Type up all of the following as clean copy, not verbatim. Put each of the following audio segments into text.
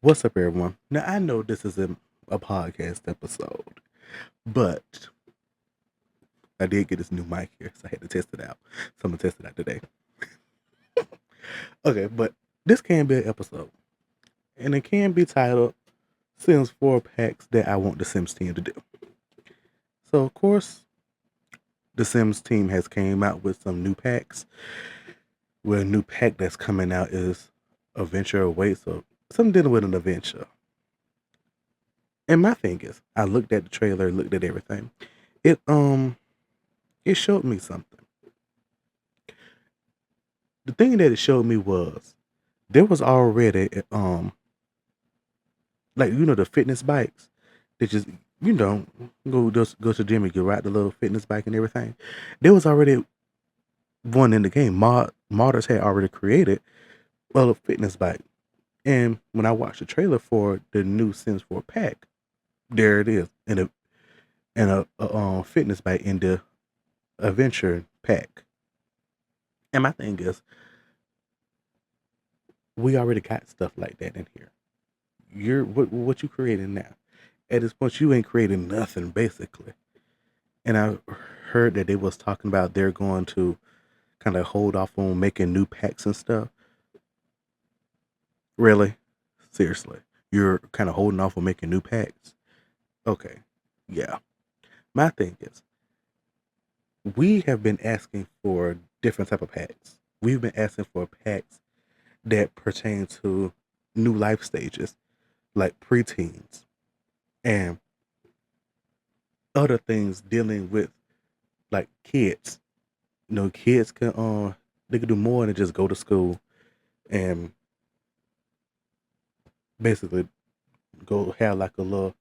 What's up, everyone? Now, I know this isn't a podcast episode, but I did get this new mic here, so I had to test it out. So I'm going to test it out today. Okay, but this can be an episode, and it can be titled Sims 4 Packs That I Want the Sims Team to Do. So, of course, the Sims team has came out with some new packs. Well, a new pack that's coming out is Adventure Awaits, so something dealing with an adventure. And my thing is, I looked at the trailer, looked at everything. It it showed me something. The thing that it showed me was there was already like the fitness bikes that just you know go to the gym and you ride the little fitness bike and everything. There was already one in the game. Modders had already created a fitness bike. And when I watched the trailer for the new Sims 4 pack, there it is in a fitness bike in the adventure pack. And my thing is, we already got stuff like that in here. You're what you creating now? At this point, you ain't creating nothing basically. And I heard that they was talking about they're going to kind of hold off on making new packs and stuff. Really? Seriously, you're kind of holding off on making new packs? Okay, yeah. My thing is, we have been asking for different type of packs. We've been asking for packs that pertain to new life stages, like preteens and other things dealing with like kids. Kids can they can do more than just go to school and basically go have like a little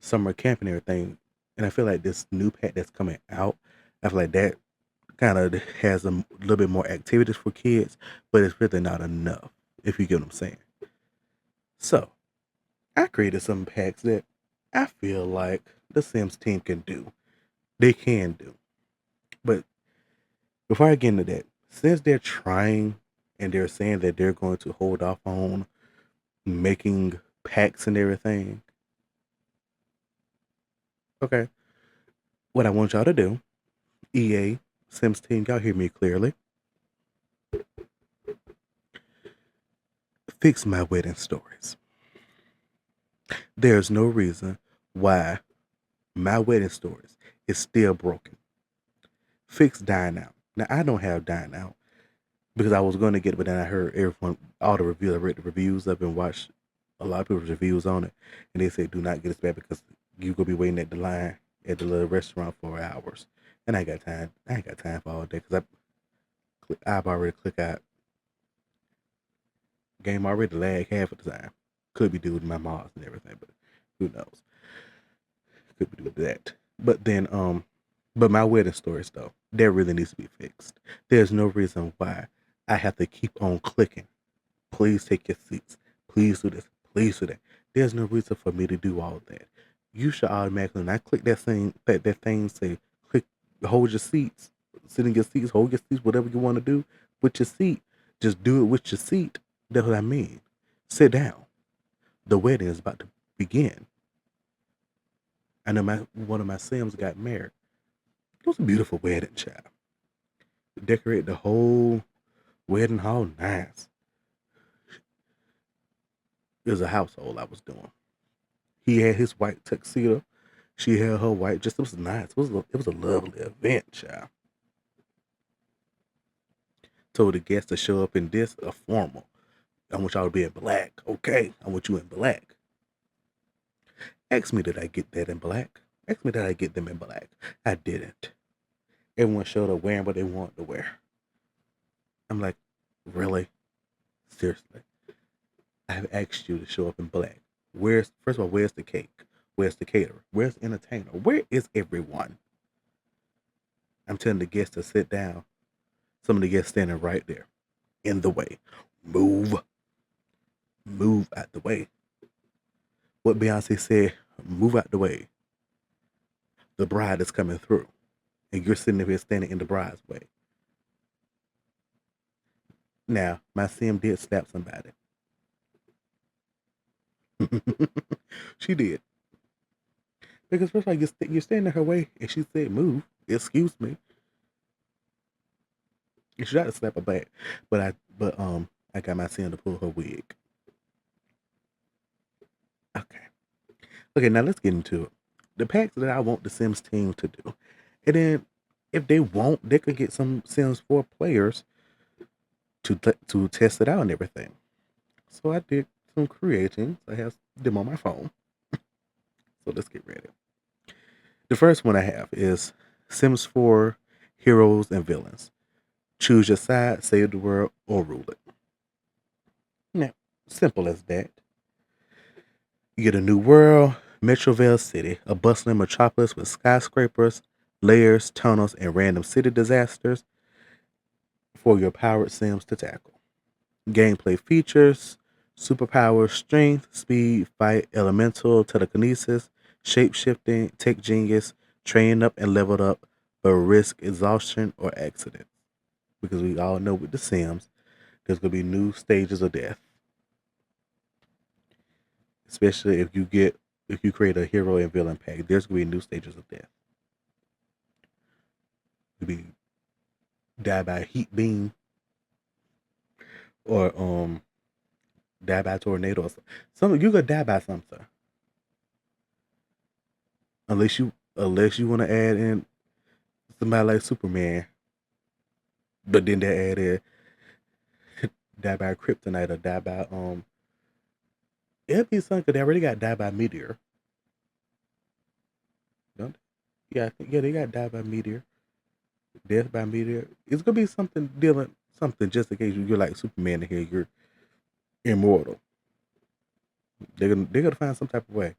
summer camp and everything. And I feel like this new pack that's coming out, I feel like that kind of has a little bit more activities for kids, but it's really not enough, if you get what I'm saying. So I created some packs that I feel like the Sims team can do. They can do. But before I get into that, since they're trying and they're saying that they're going to hold off on making packs and everything, okay, what I want y'all to do, EA, Sims team, y'all hear me clearly, fix my wedding stories. There's no reason why my wedding stories is still broken. Fix Dine Out. Now, I don't have Dine Out because I was going to get it, but then I heard everyone, all the reviews, I read the reviews of and watched a lot of people's reviews on it, and they say do not get this bad because you gonna be waiting at the line at the little restaurant for hours, and I ain't got time. I ain't got time for all day because I've already clicked out. Game already lag half of the time. Could be due to my mods and everything, but who knows? Could be due to that. But then but my wedding stories though, that really needs to be fixed. There's no reason why I have to keep on clicking. Please take your seats. Please do this. Please do that. There's no reason for me to do all of that. You should automatically, when I click that thing, that thing say, click, hold your seats, sit in your seats, hold your seats, whatever you want to do with your seat. Just do it with your seat. That's what I mean. Sit down. The wedding is about to begin. I know one of my Sims got married. It was a beautiful wedding, child. Decorate the whole wedding hall nice. It was a household I was doing. He had his white tuxedo. She had her white. Just it was nice. It was a lovely event, child. Told the guests to show up in this a formal. I want y'all to be in black. Okay, I want you in black. Ask me did I get that in black? Ask me did I get them in black? I didn't. Everyone showed up wearing what they wanted to wear. I'm like, really? Seriously? I have asked you to show up in black. Where's first of all, where's the cake? Where's the caterer? Where's the entertainer? Where is everyone? I'm telling the guests to sit down. Some of the guests standing right there in the way. Move. Move out the way. What Beyonce said, move out the way. The bride is coming through. And you're sitting there standing in the bride's way. Now, my sim did slap somebody. She did. Because first of all, you're standing in her way, and she said, "Move." Excuse me. And she tried to slap her back, I got my son to pull her wig. Okay. Okay, now let's get into it. The packs that I want the Sims team to do, and then if they won't, they could get some Sims 4 players to test it out and everything. So I did some creating. I have them on my phone. So let's get ready. The first one I have is Sims 4 Heroes and Villains. Choose your side, save the world, or rule it. Now, simple as that. You get a new world, Metroville City, a bustling metropolis with skyscrapers, layers, tunnels, and random city disasters for your powered Sims to tackle. Gameplay features, superpowers, strength, speed, fight, elemental, telekinesis, shape shifting, tech genius, train up and leveled up, but risk exhaustion or accident. Because we all know with the Sims, there's gonna be new stages of death. Especially if you create a hero and villain pack, there's gonna be new stages of death. You be die by a heat beam or die by a tornado or something. You could die by something. Unless you want to add in somebody like Superman, but then they added die by kryptonite or die by it'll be something 'cause they already got die by meteor. Don't they? Yeah, I think, yeah, they got die by meteor, death by meteor. It's gonna be something dealing something just in case you're like Superman in here, you're immortal. They're gonna find some type of way.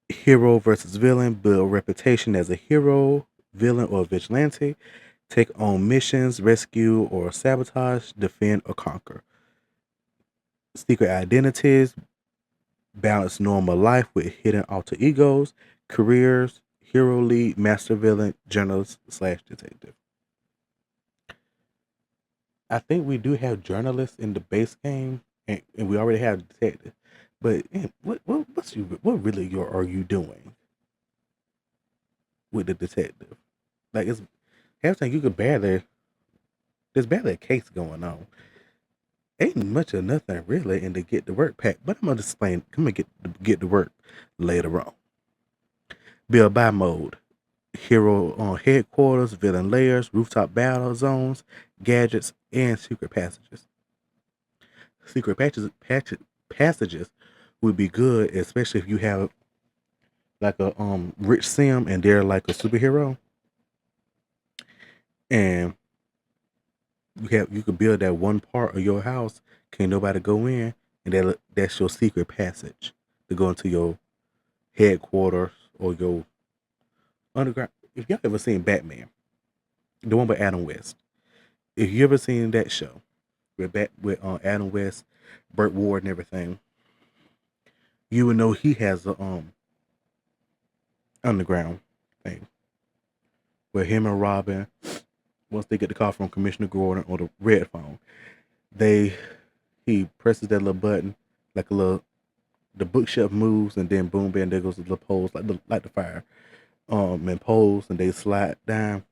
Hero versus villain, build reputation as a hero, villain, or vigilante. Take on missions, rescue or sabotage, defend or conquer. Secret identities, balance normal life with hidden alter egos, careers, hero lead, master villain, journalist slash detective. I think we do have journalists in the base game, and we already have detective. But what really are you doing with the detective? Like it's half time you could barely there's barely a case going on. Ain't much of nothing really in the get to work pack, but I'm gonna explain. I'm gonna get to work later on. Build by mode. Hero on headquarters, villain layers, rooftop battle zones, gadgets, and secret passages. Secret passages would be good, especially if you have like a rich sim and they're like a superhero, and you could build that one part of your house. Can't nobody go in, and that's your secret passage to go into your headquarters or your underground. If y'all ever seen Batman, the one with Adam West, if you ever seen that show with Adam West, Burt Ward, and everything, you would know he has a underground thing where him and Robin, once they get the call from Commissioner Gordon or the red phone, they he presses that little button like a little the bookshelf moves and then boom bam there goes the little poles like the fire and poles and they slide down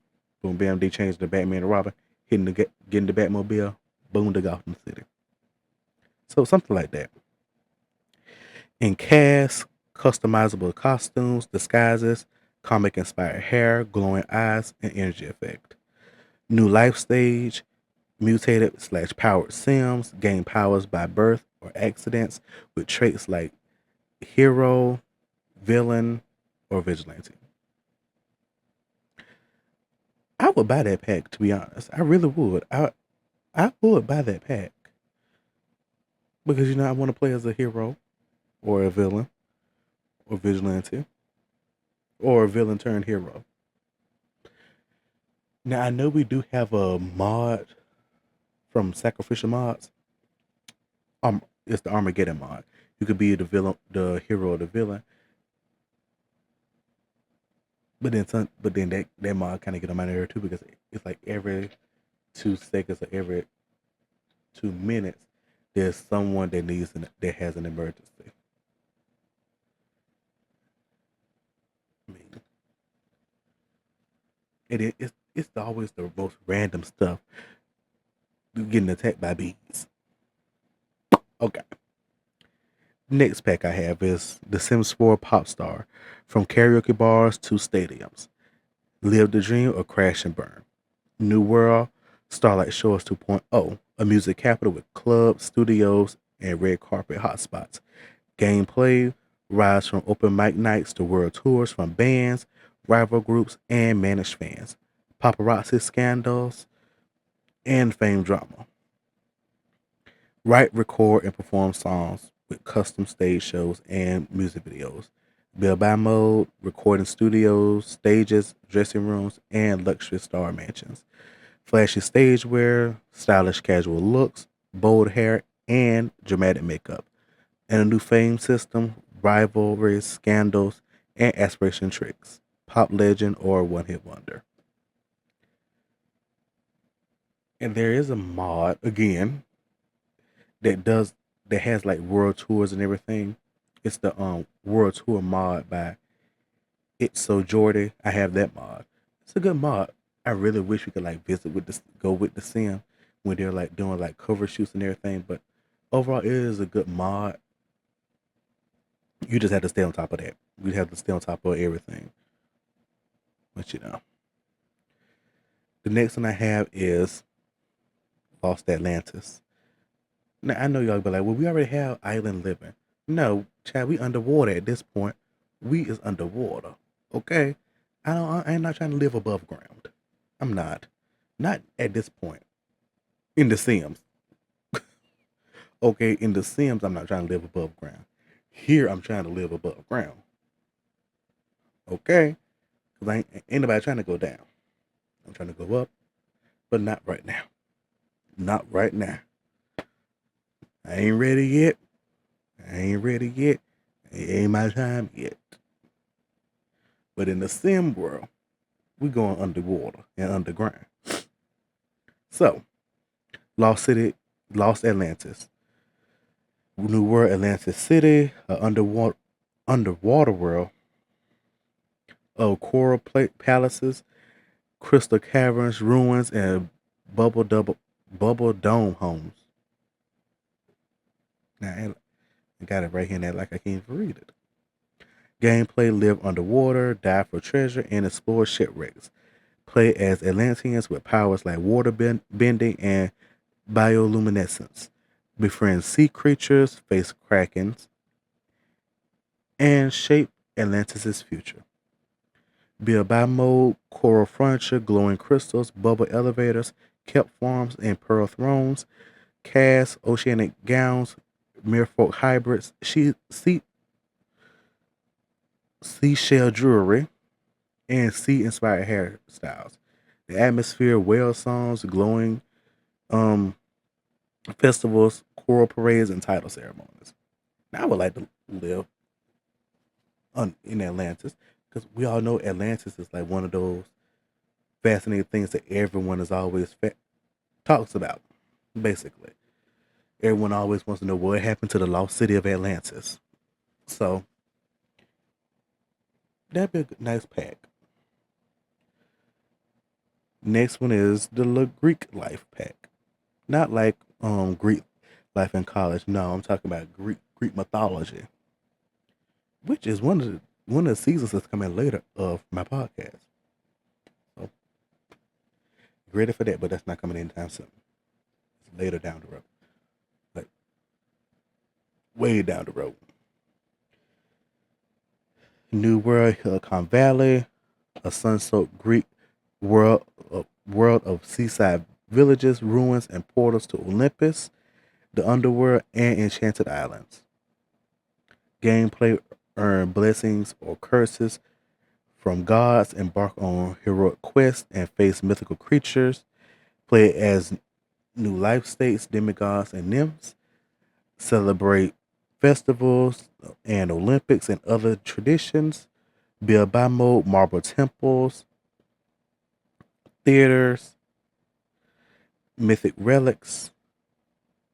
boom bam they change the Batman to Robin getting the Batmobile boom to Gotham City, so something like that. In cast, customizable costumes, disguises, comic inspired hair, glowing eyes, and energy effect. New life stage, mutated slash powered Sims gain powers by birth or accidents with traits like hero, villain, or vigilante. I would buy that pack to be honest. I really would. I would buy that pack because I want to play as a hero or a villain or vigilante or a villain turned hero. Now I know we do have a mod from Sacrificial Mods. It's the Armageddon mod. You could be the villain, the hero, or the villain. But then that mod kind of get on my nerve too because it's like every 2 seconds or every 2 minutes, there's someone that has an emergency. I mean, it's always the most random stuff. Getting attacked by bees. Okay. Next pack I have is The Sims 4 Pop Star. From karaoke bars to stadiums. Live the dream or crash and burn. New World, Starlight Shores 2.0, a music capital with clubs, studios, and red carpet hotspots. Gameplay, rise from open mic nights to world tours from bands, rival groups, and managed fans. Paparazzi scandals and fame drama. Write, record, and perform songs with custom stage shows and music videos. Build by mode, recording studios, stages, dressing rooms, and luxury star mansions. Flashy stage wear, stylish casual looks, bold hair, and dramatic makeup. And a new fame system, rivalries, scandals, and aspiration tricks. Pop legend or one hit wonder. And there is a mod again that does that has like world tours and everything. It's the world tour mod by It's So Jordy. I have that mod. It's a good mod. I really wish we could like visit with this, go with the sim when they're like doing like cover shoots and everything. But overall, it is a good mod. You just have to stay on top of that. You have to stay on top of everything. But the next one I have is Lost Atlantis. Now I know y'all be like, well, we already have island living. No, Chad, we underwater at this point. We is underwater. Okay? I'm not trying to live above ground. I'm not. Not at this point. In the Sims. Okay, in the Sims, I'm not trying to live above ground. Here I'm trying to live above ground. Okay? Because ain't nobody trying to go down. I'm trying to go up, but not right now. Not right now. I ain't ready yet. I ain't ready yet. It ain't my time yet. But in the sim world, we going underwater and underground. So, Lost City, Lost Atlantis, New World Atlantis City, underwater world of coral palaces, crystal caverns, ruins, and bubble dome homes. Now I got it right here, and like I can't even read it. Gameplay: live underwater, dive for treasure, and explore shipwrecks. Play as Atlanteans with powers like water bending and bioluminescence. Befriend sea creatures, face krakens, and shape Atlantis' future. Build by mode, coral furniture, glowing crystals, bubble elevators, kelp farms, and pearl thrones. Cast, oceanic gowns, merfolk hybrids, seashell jewelry, and sea-inspired hairstyles. The atmosphere, whale songs, glowing um, festivals, choral parades, and title ceremonies. Now, I would like to live in Atlantis because we all know Atlantis is like one of those fascinating things that everyone is always talks about. Basically, everyone always wants to know what happened to the lost city of Atlantis. So that'd be a nice pack. Next one is the Greek life pack. Not like Greek life in college. No, I'm talking about Greek mythology, which is one of the seasons that's coming later of my podcast. So ready for that, but that's not coming anytime soon. It's later down the road, like way down the road. New World, Silicon Valley, a sun-soaked Greek world, world of seaside villages, ruins, and portals to Olympus, the underworld, and enchanted islands. Gameplay: earn blessings or curses from gods, embark on heroic quests, and face mythical creatures. Play as new life states, demigods, and nymphs. Celebrate festivals and Olympics and other traditions. Build by mode, marble temples, theaters, mythic relics,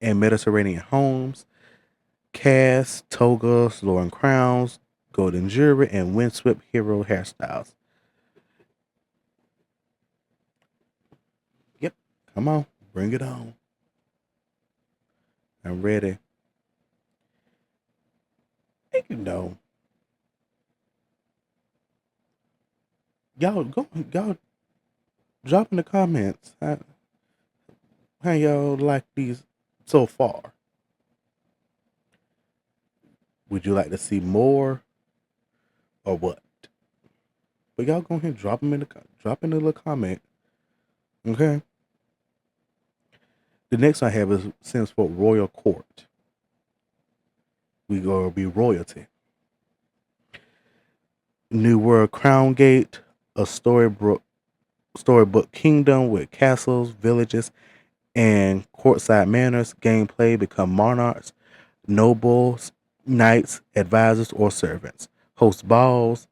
and Mediterranean homes, casts, togas, laurel crowns, golden jewelry, and windswept hero hairstyles. Yep, come on, bring it on. I'm ready. And y'all drop in the comments how y'all like these so far. Would you like to see more or what? But y'all go ahead and drop in the little comment. Okay. The next I have is Sims for Royal Court. We gonna be royalty. New World Crown Gate, a storybook kingdom with castles, villages, and courtside manners. Gameplay become monarchs, nobles, knights, advisors, or servants. Host balls,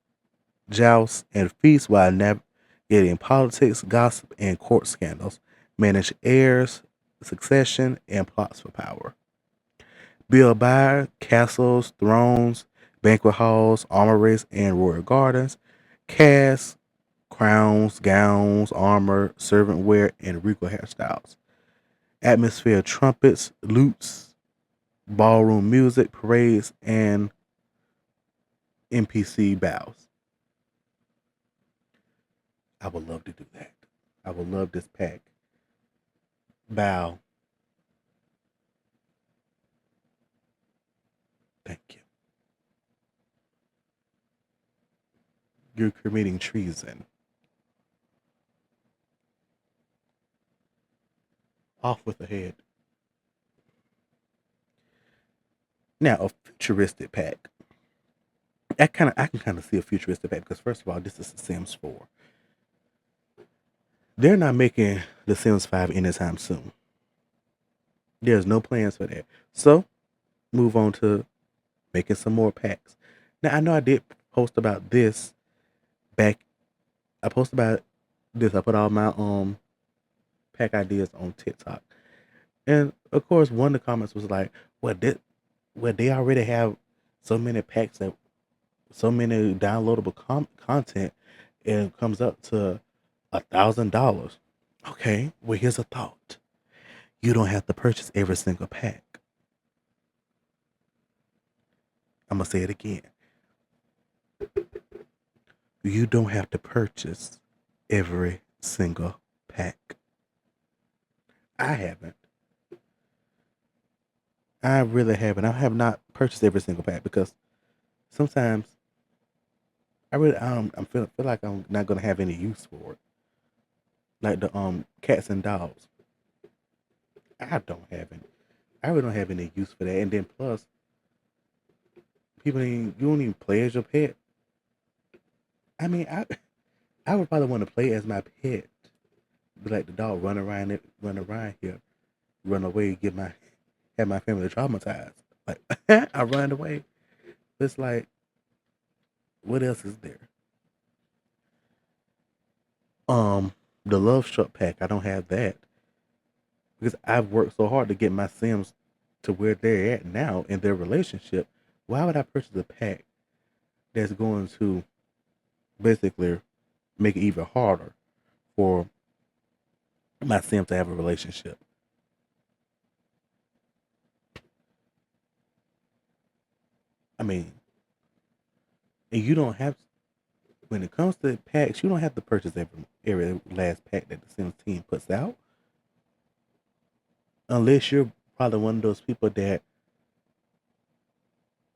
jousts, and feasts while navigating politics, gossip, and court scandals. Manage heirs, succession, and plots for power. Build by castles, thrones, banquet halls, armories, and royal gardens. Cast crowns, gowns, armor, servant wear, and regal hairstyles. Atmosphere trumpets, lutes, ballroom music, parades, and NPC bows. I would love to do that. I would love this pack. Bow. Thank you. You're committing treason. Off with the head. Now, a futuristic pack. I can kind of see a futuristic pack because first of all, this is The Sims 4. They're not making The Sims 5 anytime soon. There's no plans for that. So, move on to making some more packs. Now, I know I did post about this back. I posted about this. I put all my pack ideas on TikTok, and of course, one of the comments was like, "Well, they already have so many packs that so many downloadable content, and it comes up to $1,000." Okay, well, here's a thought: you don't have to purchase every single pack. I'm gonna say it again. You don't have to purchase every single pack. I haven't. I really haven't. I have not purchased every single pack because sometimes I feel like I'm not gonna have any use for it. Like the cats and dogs. I don't have any. I really don't have any use for that. And then plus, you don't even play as your pet. I mean, I would probably want to play as my pet. Be like the dog run around here, run away, have my family traumatized. Like I run away. It's like, what else is there? The Love Struck pack. I don't have that because I've worked so hard to get my Sims to where they're at now in their relationship. Why would I purchase a pack that's going to basically make it even harder for my Sim to have a relationship? I mean, and you don't have when it comes to packs, you don't have to purchase every last pack that the Sims team puts out, unless you're probably one of those people that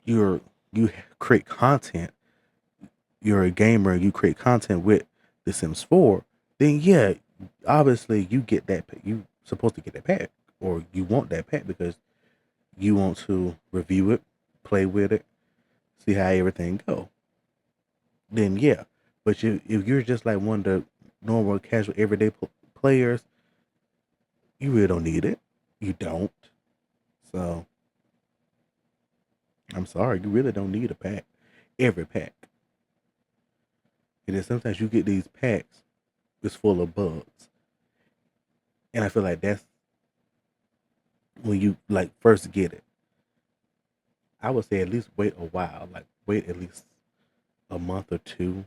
you create content. You're a gamer. You create content with The Sims 4. Then yeah, obviously you get that. You supposed to get that pack, or you want that pack because you want to review it, play with it, see how everything go. Then yeah, but if you're just like one of the normal, casual, everyday players, you really don't need it. You don't. So I'm sorry, you really don't need a pack. Every pack. And then sometimes you get these packs that's full of bugs. And I feel like when you like first get it. I would say at least wait a while, like wait at least a month or two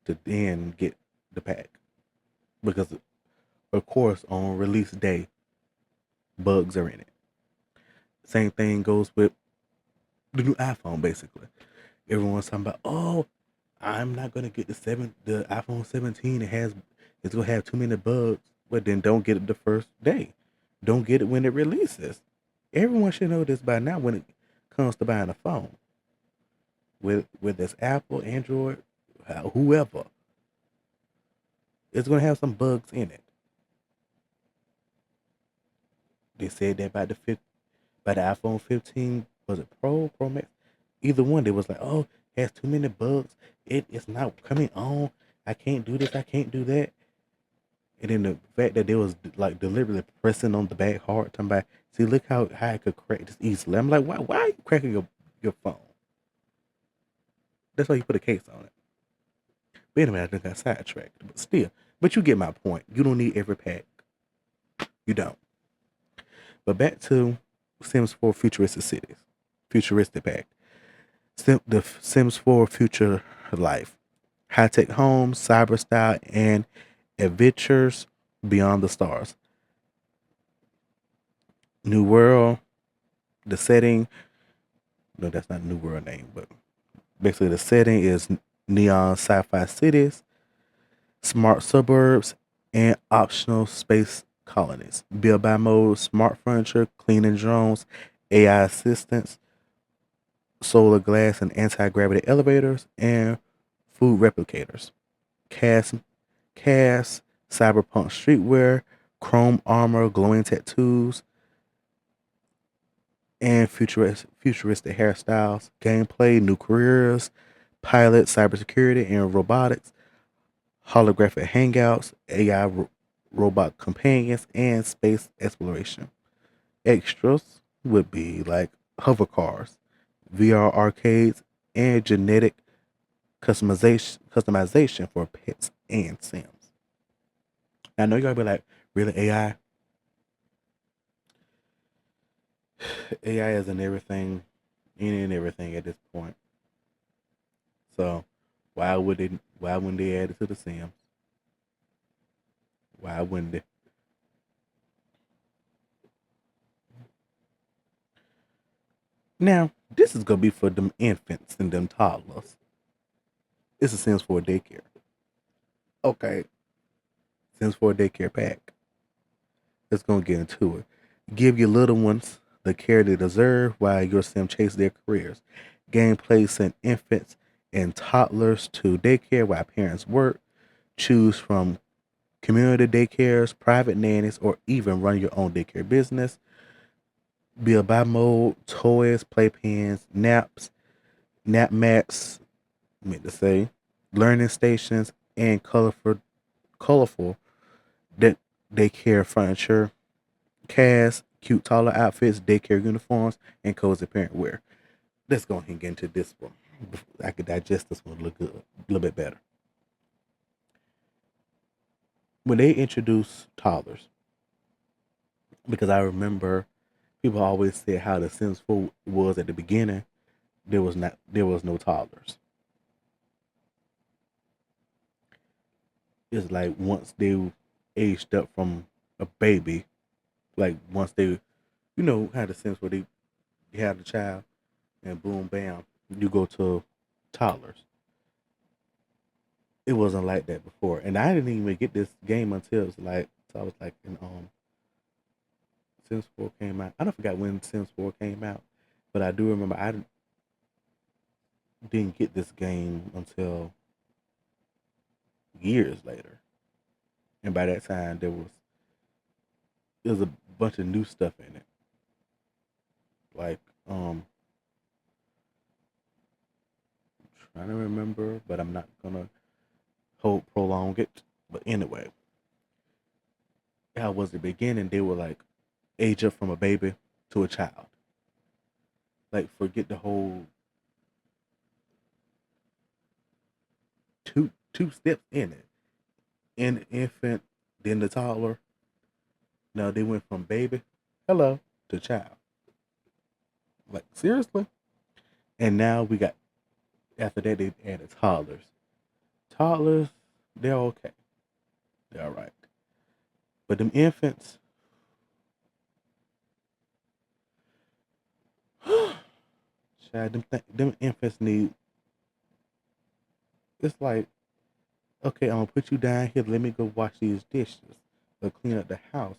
to then get the pack. Because of course on release day, bugs are in it. Same thing goes with the new iPhone basically. Everyone's talking about, oh, I'm not gonna get the iPhone 17. It's gonna have too many bugs. But then don't get it the first day. Don't get it when it releases. Everyone should know this by now when it comes to buying a phone. With this Apple, Android, whoever, it's gonna have some bugs in it. They said that by the iPhone 15, was it Pro Max? Either one, they was like, oh, it has too many bugs. It's not coming on. I can't do this. I can't do that. And then the fact that they was like deliberately pressing on the back hard, talking about, see, look how I could crack this easily. I'm like, why are you cracking your phone? That's why you put a case on it. But anyway, I think I got sidetracked. But still, but you get my point. You don't need every pack. You don't. But back to Sims 4 Futuristic Cities. Futuristic pack. The Sims 4 Future Life. High-tech homes, cyber style, and adventures beyond the stars. New World, the setting, no, that's not New World name, but basically the setting is neon sci-fi cities, smart suburbs, and optional space colonies. Build by mode, smart furniture, cleaning drones, AI assistants, solar glass and anti-gravity elevators, and food replicators. Cast, cast, cyberpunk streetwear, chrome armor, glowing tattoos, and futuristic hairstyles, gameplay, new careers, pilot, cybersecurity, and robotics, holographic hangouts, AI robot companions, and space exploration. Extras would be like hover cars, VR arcades, and genetic customization for pets and Sims. I know you're gonna be like, really AI? AI is in everything, any and everything at this point. So why wouldn't they add it to the Sims? Why wouldn't they? Now, this is gonna be for them infants and them toddlers. It's a Sims 4 daycare. Okay, Sims 4 daycare pack. Let's gonna get into it. Give your little ones the care they deserve while your sim chase their careers. Gameplay send infants and toddlers to daycare while parents work. Choose from community daycares, private nannies, or even run your own daycare business. Build by mode, toys, playpens, nap mats, meant to say, learning stations, and colorful that daycare furniture, cast, cute toddler outfits, daycare uniforms, and cozy parent wear. Let's go ahead and get into this one. I could digest this one a little bit better. When they introduced toddlers, because I remember people always said how the Sims 4 was at the beginning, there was no toddlers. It's like once they aged up from a baby, like once they, had the Sims where they had the child and boom bam, you go to toddlers. It wasn't like that before, and I didn't even get this game until it was like, so I was like in Sims 4 came out. I don't forgot when Sims 4 came out, but I do remember didn't get this game until years later, and by that time there was a bunch of new stuff in it, like trying to remember, but I'm not gonna hold prolong it. But anyway, how was the beginning? They were like age up from a baby to a child. Like forget the whole two steps in it. In the infant, then the toddler. Now they went from baby, hello, to child. Like seriously. And now we got after that they added toddlers. Toddlers, they're okay. They're all right. But them infants, child, them infants need. It's like, okay, I'm gonna put you down here. Let me go wash these dishes or clean up the house.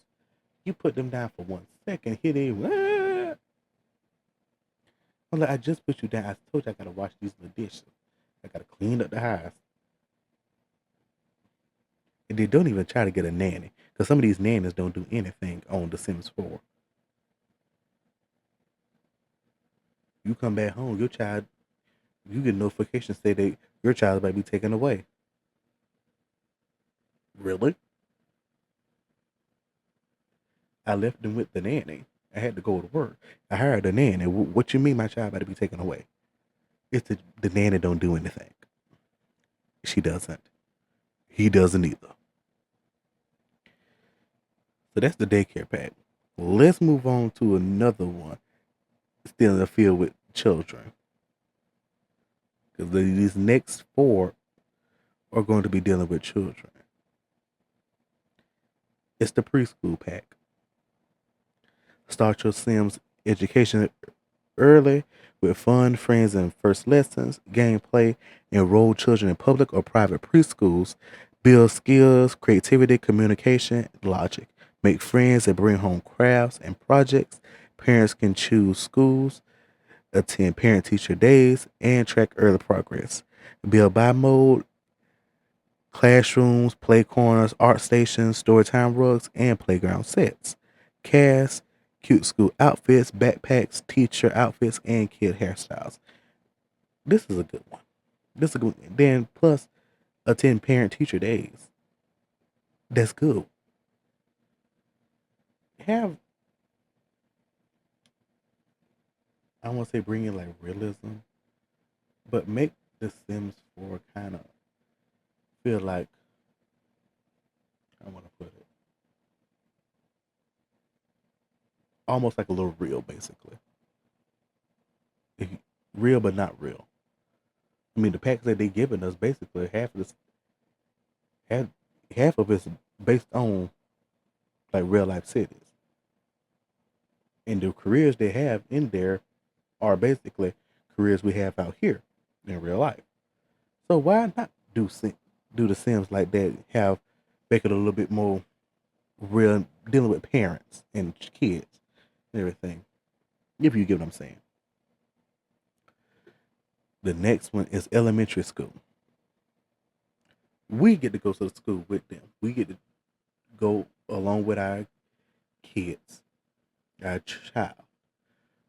You put them down for 1 second. Here they. I'm like, I just put you down. I told you I gotta wash these little dishes. I gotta clean up the house. And they don't even try to get a nanny because some of these nannies don't do anything on The Sims 4. You come back home, your child, you get notifications say that your child might be taken away. Really? I left them with the nanny. I had to go to work. I hired a nanny. What you mean my child about to be taken away? It's the nanny don't do anything. She doesn't. He doesn't either. So that's the daycare pack. Let's move on to another one. Still in the field with children. Because these next four are going to be dealing with children. It's the preschool pack. Start your Sims education early with fun, friends, and first lessons, gameplay, enroll children in public or private preschools, build skills, creativity, communication, logic, make friends and bring home crafts and projects. Parents can choose schools, attend parent teacher days, and track early progress. Build by mode, classrooms, play corners, art stations, storytime rugs, and playground sets. Cast, cute school outfits, backpacks, teacher outfits, and kid hairstyles. This is a good one. This is a good one. Then plus attend parent teacher days. That's good. Have I want to say bring in like realism, but make The Sims 4 kind of feel like I want to put it almost like a little real, basically. Real but not real. I mean, the packs that they giving us basically half half of it's based on like real life cities, and the careers they have in there are basically careers we have out here in real life. So why not do the Sims like that? Have make it a little bit more real, dealing with parents and kids and everything. If you get what I'm saying. The next one is elementary school. We get to go to the school with them. We get to go along with our kids, our child.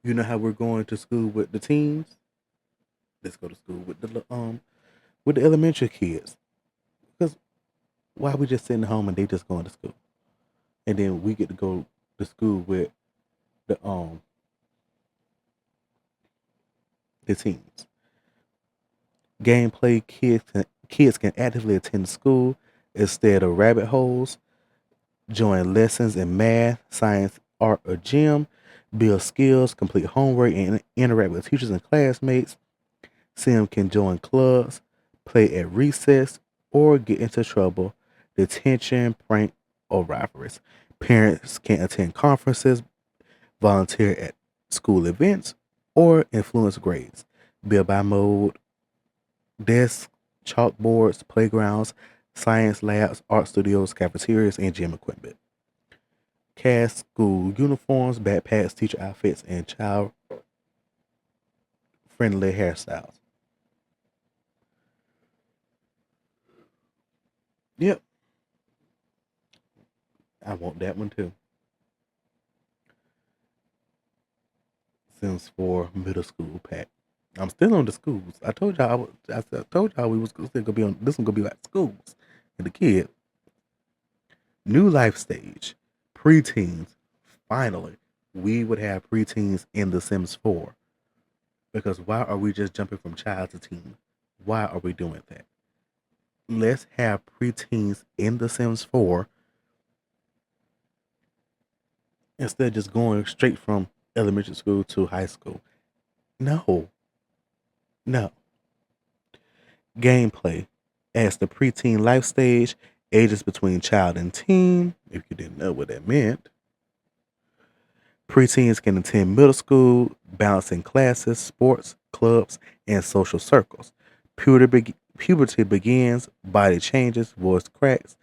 You know how we're going to school with the teens? Let's go to school with the elementary kids. Because why we just sitting home and they just going to school? And then we get to go to school with the um the teens. Gameplay kids can actively attend school instead of rabbit holes, join lessons in math, science, art, or gym, build skills, complete homework, and interact with teachers and classmates. Sim can join clubs, play at recess, or get into trouble, detention, prank, or rivalries. Parents can attend conferences, volunteer at school events, or influence grades. Build by mode, desks, chalkboards, playgrounds, science labs, art studios, cafeterias, and gym equipment. Cast school uniforms, backpacks, teacher outfits, and child friendly hairstyles. Yep, I want that one too. Sims 4 middle school pack. I'm still on the schools. I told y'all I told y'all we was still gonna be on this one gonna be about schools and the kid. New life stage. Preteens. Finally, we would have preteens in The Sims 4. Because why are we just jumping from child to teen? Why are we doing that? Let's have preteens in The Sims 4 instead of just going straight from elementary school to high school. No, no. Gameplay. As the preteen life stage, ages between child and teen, if you didn't know what that meant, preteens can attend middle school, balancing classes, sports, clubs, and social circles. Puberty begins, body changes, voice cracks,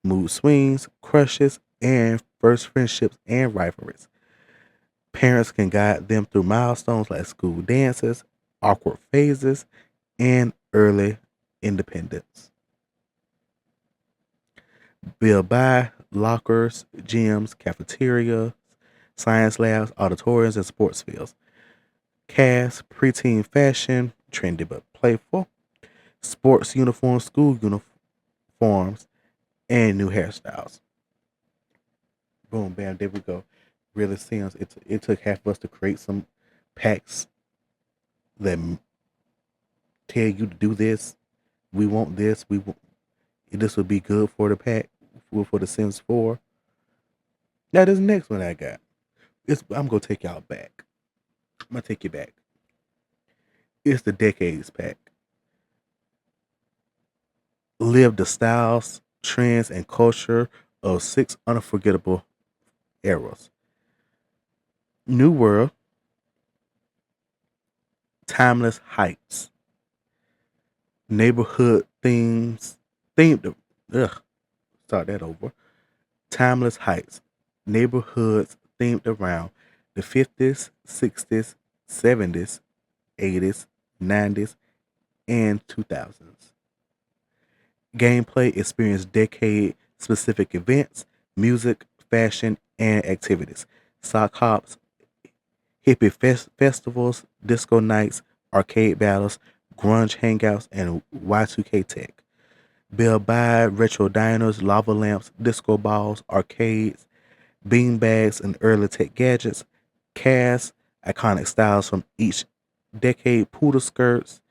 mood swings, crushes, and first friendships and rivalries. Parents can guide them through milestones like school dances, awkward phases, and early independence. Build by lockers, gyms, cafeterias, science labs, auditoriums, and sports fields. Cast, preteen fashion, trendy but playful. Sports uniforms, school uniforms, and new hairstyles. Boom, bam, there we go. Really seems it took half of us to create some packs that tell you to do this. We want this. We want this would be good for the pack for the Sims 4. Now this next one I got. I'm gonna take y'all back. I'm gonna take you back. It's the decades pack. Live the styles, trends, and culture of 6 unforgettable eras. New World, Timeless Heights, Neighborhood themed. Ugh, start that over. Timeless Heights, neighborhoods themed around the 50s, 60s, 70s, 80s, 90s, and 2000s. Gameplay experience decade specific events, music, fashion, and activities. Sock hops, hippie festivals, disco nights, arcade battles, grunge hangouts, and Y2K tech. Build by retro diners, lava lamps, disco balls, arcades, beanbags, and early tech gadgets. Cast iconic styles from each decade, poodle skirts,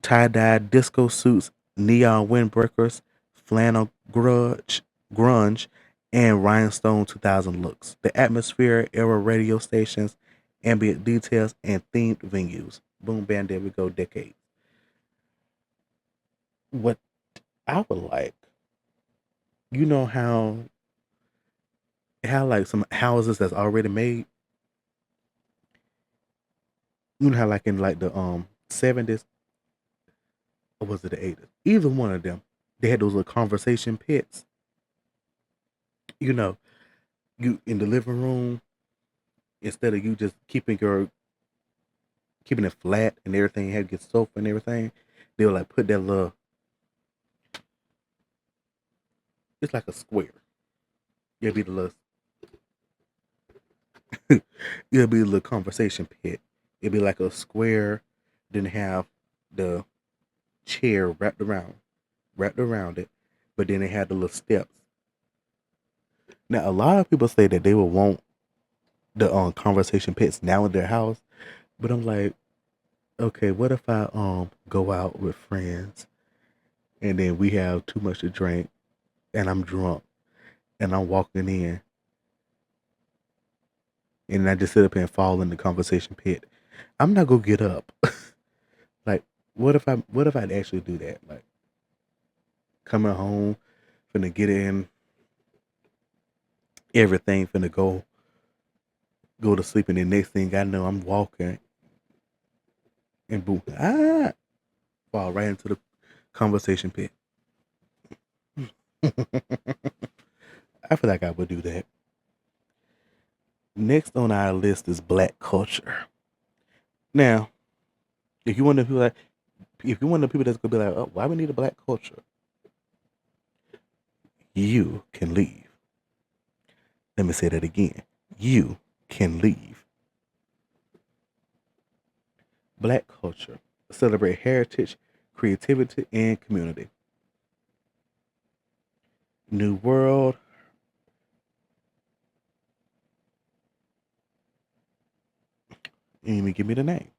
tie-dye disco suits, neon windbreakers, flannel grunge, and rhinestone 2000 looks. The atmosphere, era radio stations, ambient details, and themed venues. Boom, bam, there we go, decade. What I would like, you know how like some houses that's already made, you know how like in like the 70s, or was it the 80s? Either one of them, they had those little conversation pits. You know, you in the living room, instead of you just keeping it flat and everything, had get sofa and everything, they'll like put that little, it's like a square. It'll be the little it'll be a little conversation pit. It'll be like a square, then have the chair wrapped around it, but then they had the little steps. Now a lot of people say that they would want the conversation pits now in their house, but I'm like, okay, what if I go out with friends and then we have too much to drink and I'm drunk and I'm walking in and I just sit up and fall in the conversation pit. I'm not gonna get up. Like, what if I'd actually do that? Like coming home, finna get in everything, finna go to sleep, and the next thing I know, I'm walking and boom, fall right into the conversation pit. I feel like I would do that. Next on our list is black culture. Now, if you want to be like, if you want the people that's gonna be like, oh, why we need a black culture? You can leave. Let me say that again. You can leave. Black culture celebrate heritage, creativity, and community. New World. You didn't even give me the name.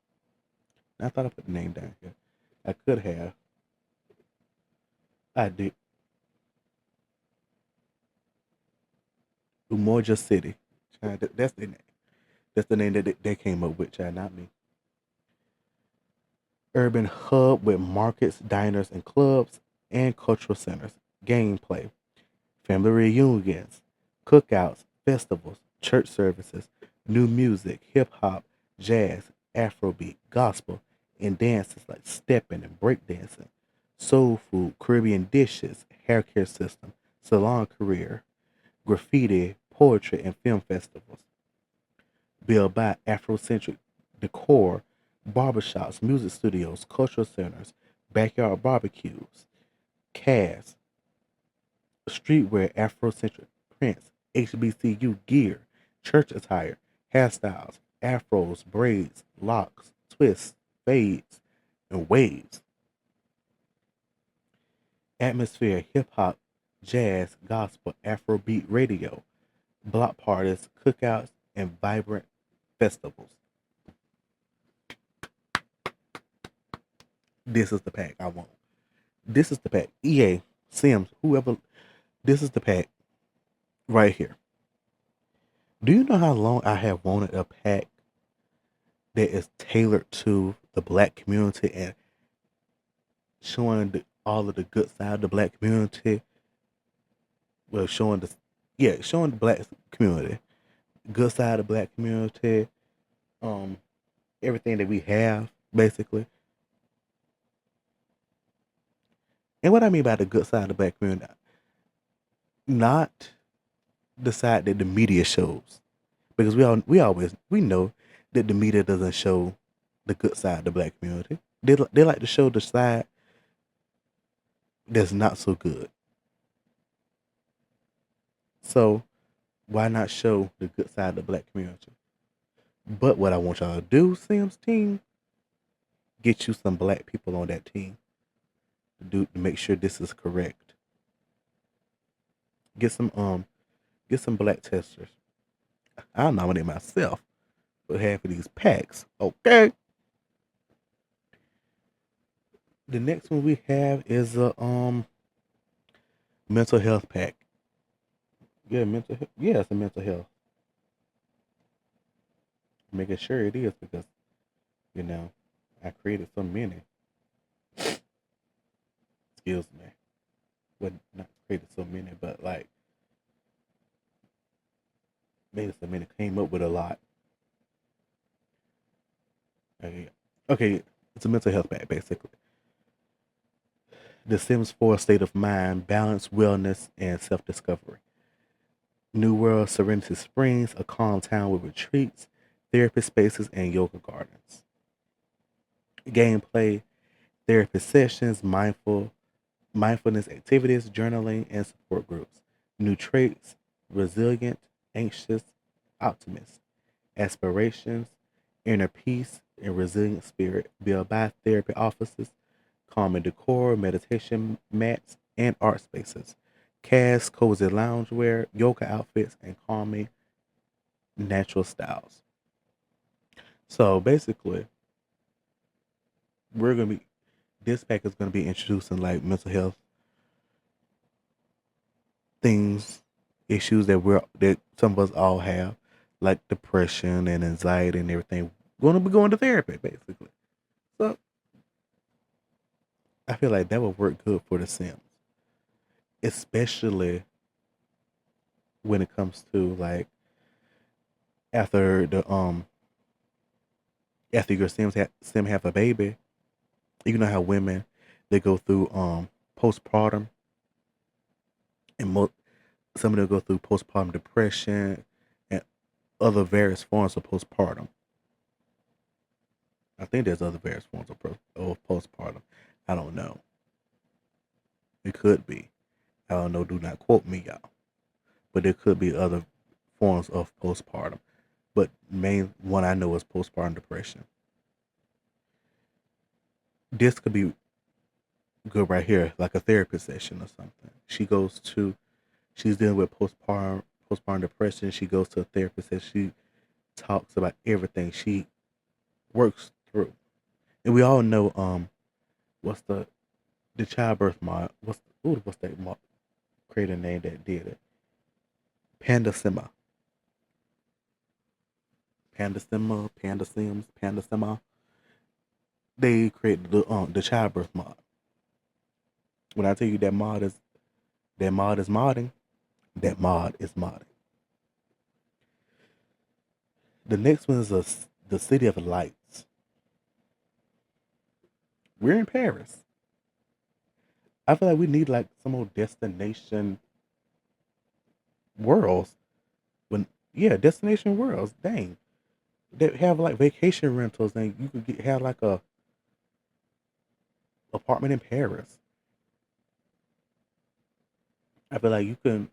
I thought I put the name down here. I could have. I did. Umoja City. That's the name. That's the name that they came up with, child, not me. Urban hub with markets, diners, and clubs, and cultural centers. Gameplay, family reunions, cookouts, festivals, church services, new music, hip hop, jazz, Afrobeat, gospel, and dances like stepping and breakdancing, soul food, Caribbean dishes, hair care system, salon career, graffiti, poetry, and film festivals. Built by Afrocentric decor, barbershops, music studios, cultural centers, backyard barbecues, cast, streetwear, Afrocentric prints, HBCU gear, church attire, hairstyles, afros, braids, locks, twists, fades, and waves. Atmosphere, hip hop, jazz, gospel, Afrobeat radio, block parties, cookouts, and vibrant festivals. This is the pack I want. This is the pack. EA, Sims, whoever, this is the pack right here. Do you know how long I have wanted a pack that is tailored to the black community and showing all of the good side of the black community? Well, showing the black community, good side of the black community, um, everything that we have basically. And what I mean by the good side of the black community, not the side that the media shows, because we know that the media doesn't show the good side of the black community. They like to show the side that's not so good. So why not show the good side of the black community? But what I want y'all to do, Sam's team, get you some black people on that team to make sure this is correct. Get some get some black testers. I'll nominate myself for half of these packs. Okay. The next one we have is a mental health pack. Yeah, yeah, it's a mental health. Making sure it is because you know I created so many. Excuse me. Well, not created so many, but like made so many. Came up with a lot. Okay, okay. It's a mental health pack basically. The Sims 4 state of mind, balance, wellness, and self discovery. New World Serenity Springs, a calm town with retreats, therapy spaces, and yoga gardens. Gameplay, therapy sessions, mindfulness activities, journaling, and support groups. New traits, resilient, anxious, optimist. Aspirations, inner peace, and resilient spirit. Built by therapy offices, calming decor, meditation mats, and art spaces. Cast cozy loungewear, yoga outfits, and calming natural styles. So basically, we're gonna be this pack is gonna be introducing like mental health things, issues that some of us all have, like depression and anxiety and everything. Gonna be going to therapy basically. So I feel like that would work good for the Sims, especially when it comes to like after the after your sim have a baby. You know how women they go through postpartum and some of them go through postpartum depression and other various forms of postpartum. I think there's other various forms of postpartum. I don't know. It could be. I don't know. Do not quote me, y'all. But there could be other forms of postpartum. But main one I know is postpartum depression. This could be good right here, like a therapy session or something. She's dealing with postpartum depression. She goes to a therapist and she talks about everything she works through. And we all know what's the childbirth mod what's that creator name that did it? Panda Sima. Panda Sima. They created the childbirth mod. When I tell you that mod is modding, that mod is modding. The next one is the City of Lights. We're in Paris. I feel like we need like some more destination worlds. When yeah, destination worlds. Dang, they have like vacation rentals, and you could have like a apartment in Paris. I feel like you can.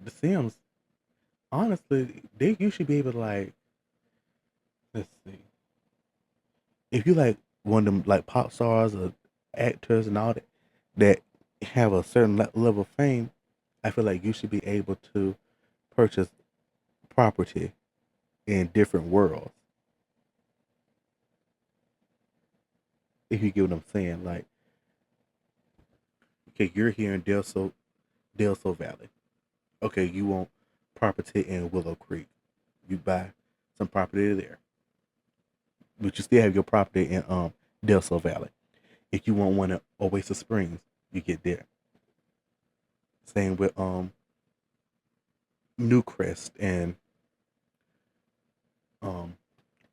The Sims, honestly, you should be able to like. Let's see. If you like one of them like pop stars or actors and all that have a certain level of fame, I feel like you should be able to purchase property in different worlds. If you get what I'm saying, like okay, you're here in Delso Valley. Okay, you want property in Willow Creek. You buy some property there, but you still have your property in Delso Valley. If you want one in Oasis Springs, you get there. Same with Newcrest and um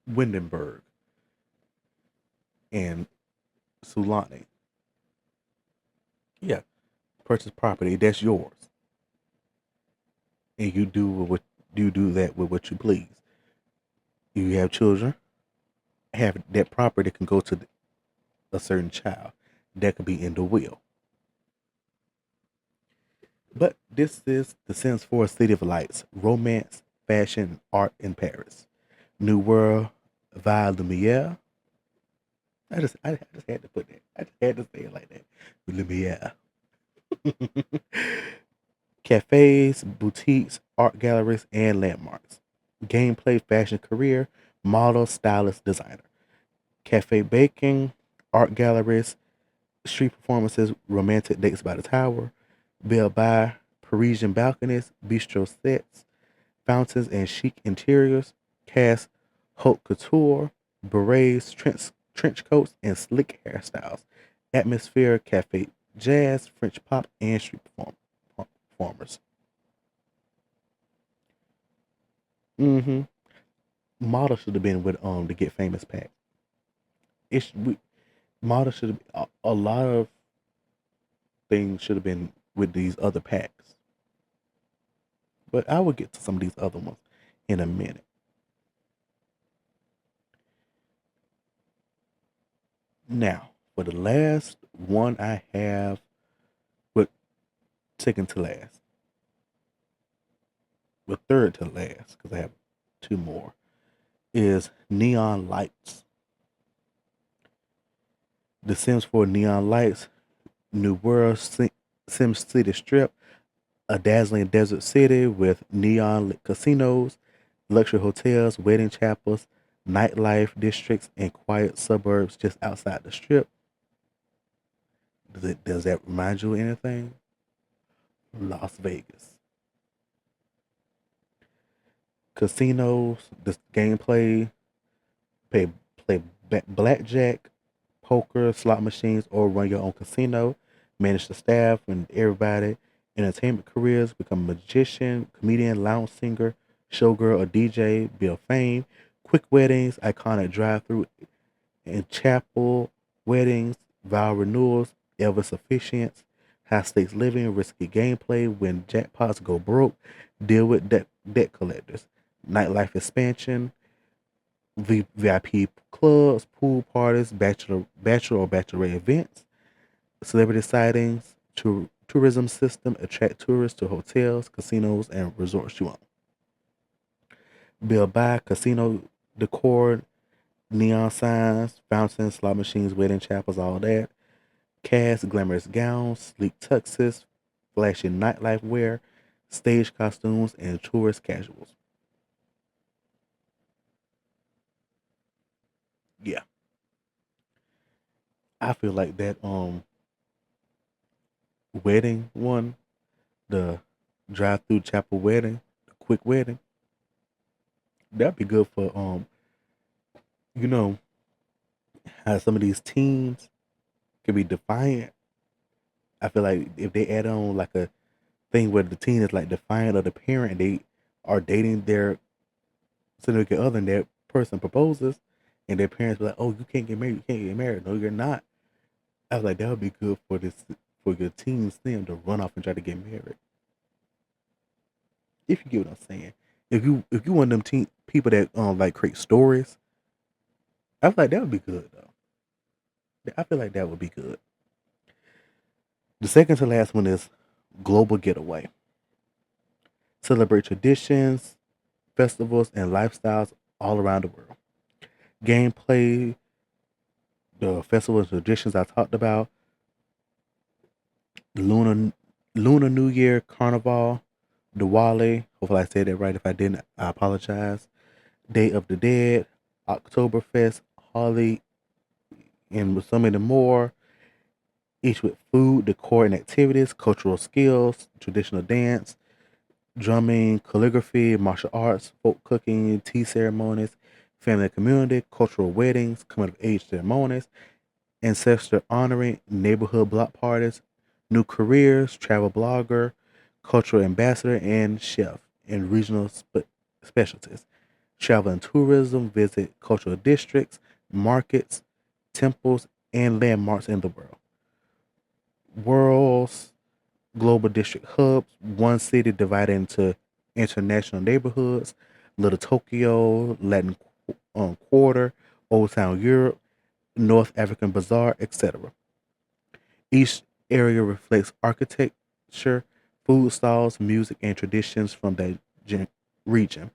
Windenburg and Sulani. Yeah, purchase property that's yours, and you do that with what you please. If you have children, have that property can go to a certain child. That could be in the will. But this is The Sims 4 City of Lights, romance, fashion, art in Paris. New World, Val Lumiere. I just had to put that. I just had to say it like that. Lumiere. Cafes, boutiques, art galleries, and landmarks. Gameplay, fashion career, model, stylist, designer. Cafe baking, art galleries, street performances, romantic dates by the tower, Belle by Parisian balconies, bistro sets, fountains and chic interiors, cast haute couture, berets, trench coats, and slick hairstyles, atmosphere, cafe jazz, French pop, and street performers. Mm-hmm. Model should have been with the Get Famous pack. We model should have a lot of things should have been with these other packs. But I will get to some of these other ones in a minute. Now, for the last one I have, but second to last, but third to last, because I have two more, is Neon Lights. The Sims 4 Neon Lights, New World Sim City Strip, a dazzling desert city with neon lit casinos, luxury hotels, wedding chapels, nightlife districts, and quiet suburbs just outside the strip. Does that remind you of anything? Las Vegas. Casinos, this gameplay, play blackjack, poker, slot machines, or run your own casino. Manage the staff and everybody. Entertainment careers, become a magician, comedian, lounge singer, showgirl, or DJ, build fame. Quick weddings, iconic drive-through and chapel weddings, vow renewals, Elvis officiants, high stakes living, risky gameplay, when jackpots go broke, deal with debt collectors, nightlife expansion, VIP clubs, pool parties, bachelor or bachelorette events, celebrity sightings, tourism system, attract tourists to hotels, casinos, and resorts you own. Build by casino decor, neon signs, fountains, slot machines, wedding chapels, all that. Cast glamorous gowns, sleek tuxes, flashy nightlife wear, stage costumes, and tourist casuals. Yeah, I feel like that wedding one, the drive-through chapel wedding, the quick wedding, That'd be good for you know how some of these teens can be defiant. I feel like if they add on like a thing where the teen is like defiant of the parent, and they are dating their significant other, and that person proposes, and their parents be like, "Oh, you can't get married. You can't get married. No, you're not." I was like, that would be good for this for your teens them to run off and try to get married. If you get what I'm saying. If you want them teen people that like create stories, I feel like that would be good though. I feel like that would be good. The second to last one is global getaway. Celebrate traditions, festivals, and lifestyles all around the world. Gameplay, the festivals and traditions I talked about, the Lunar New Year, Carnival, Diwali. Hopefully I said that right. If I didn't, I apologize. Day of the Dead, Oktoberfest, Holi, and with so many more. Each with food, decor, and activities, cultural skills, traditional dance, drumming, calligraphy, martial arts, folk cooking, tea ceremonies, family and community, cultural weddings, coming of age ceremonies, ancestor honoring, neighborhood block parties, new careers, travel blogger, cultural ambassador, and chef in regional specialties. Travel and tourism, visit cultural districts, markets, temples, and landmarks in the world. World's global district hubs, one city divided into international neighborhoods, Little Tokyo, Latin Quarter, Old Town Europe, North African Bazaar, etc. Each area reflects architecture, food stalls, music, and traditions from that region.